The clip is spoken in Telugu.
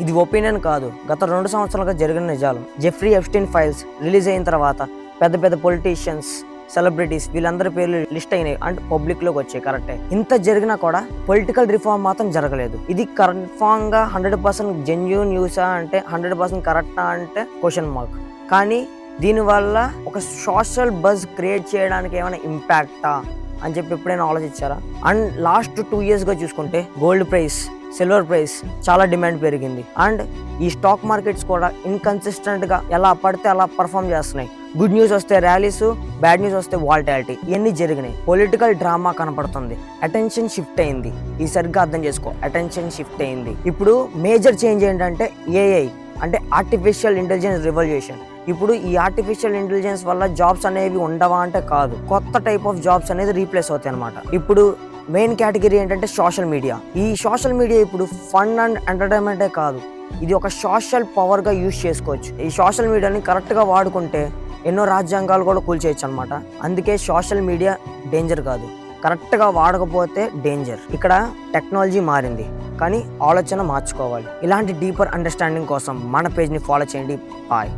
ఇది ఒపీనియన్ కాదు, గత 2 సంవత్సరాలుగా జరిగిన నిజాలు. జెఫ్రీ ఎప్స్టీన్ ఫైల్స్ రిలీజ్ అయిన తర్వాత పెద్ద పెద్ద పొలిటీషియన్స్, సెలబ్రిటీస్ వీళ్ళందరి పేర్లు లిస్ట్ అయినాయి అంటే పబ్లిక్లోకి వచ్చాయి. కరెక్టే. ఇంత జరిగినా కూడా పొలిటికల్ రిఫార్మ్ మాత్రం జరగలేదు. ఇది కన్ఫామ్గా 100% జెన్యూన్ న్యూసా అంటే 100% కరెక్టా అంటే క్వశ్చన్ మార్క్. కానీ దీనివల్ల ఒక సోషల్ బజ్ క్రియేట్ చేయడానికి ఏమైనా ఇంపాక్టా అని చెప్పి ఎప్పుడైనా ఆలోచించారా? అండ్ లాస్ట్ 2 yearsగా చూసుకుంటే గోల్డ్ ప్రైస్, సిల్వర్ ప్రైస్ చాలా డిమాండ్ పెరిగింది. అండ్ ఈ స్టాక్ మార్కెట్స్ కూడా ఇన్కన్సిస్టెంట్గా ఎలా పడితే అలా పర్ఫామ్ చేస్తున్నాయి. గుడ్ న్యూస్ వస్తే ర్యాలీస్, బ్యాడ్ న్యూస్ వస్తే వాల్టాలిటీ, ఇవన్నీ జరిగినాయి. పొలిటికల్ డ్రామా కనపడుతుంది. అటెన్షన్ షిఫ్ట్ అయింది. ఈ సరిగ్గా అర్థం చేసుకో, అటెన్షన్ షిఫ్ట్ అయింది. ఇప్పుడు మేజర్ చేంజ్ ఏంటంటే ఏఐ అంటే ఆర్టిఫిషియల్ ఇంటెలిజెన్స్ రివల్యూషన్. ఇప్పుడు ఈ ఆర్టిఫిషియల్ ఇంటెలిజెన్స్ వల్ల జాబ్స్ అనేవి ఉండవా అంటే కాదు, కొత్త టైప్ ఆఫ్ జాబ్స్ అనేది రీప్లేస్ అవుతాయి అనమాట. ఇప్పుడు మెయిన్ కేటగిరీ ఏంటంటే సోషల్ మీడియా. ఈ సోషల్ మీడియా ఇప్పుడు ఫన్ అండ్ ఎంటర్టైన్మెంటే కాదు, ఇది ఒక సోషల్ పవర్గా యూజ్ చేసుకోవచ్చు. ఈ సోషల్ మీడియాని కరెక్ట్గా వాడుకుంటే ఎన్నో రాజ్యాంగాలు కూడా కూల్చేయచ్చు అనమాట. అందుకే సోషల్ మీడియా డేంజర్ కాదు, కరెక్ట్గా వాడకపోతే డేంజర్. ఇక్కడ టెక్నాలజీ మారింది కానీ ఆలోచన మార్చుకోవాలి. ఇలాంటి డీపర్ అండర్స్టాండింగ్ కోసం మన పేజ్ని ఫాలో చేయండి. బాయ్.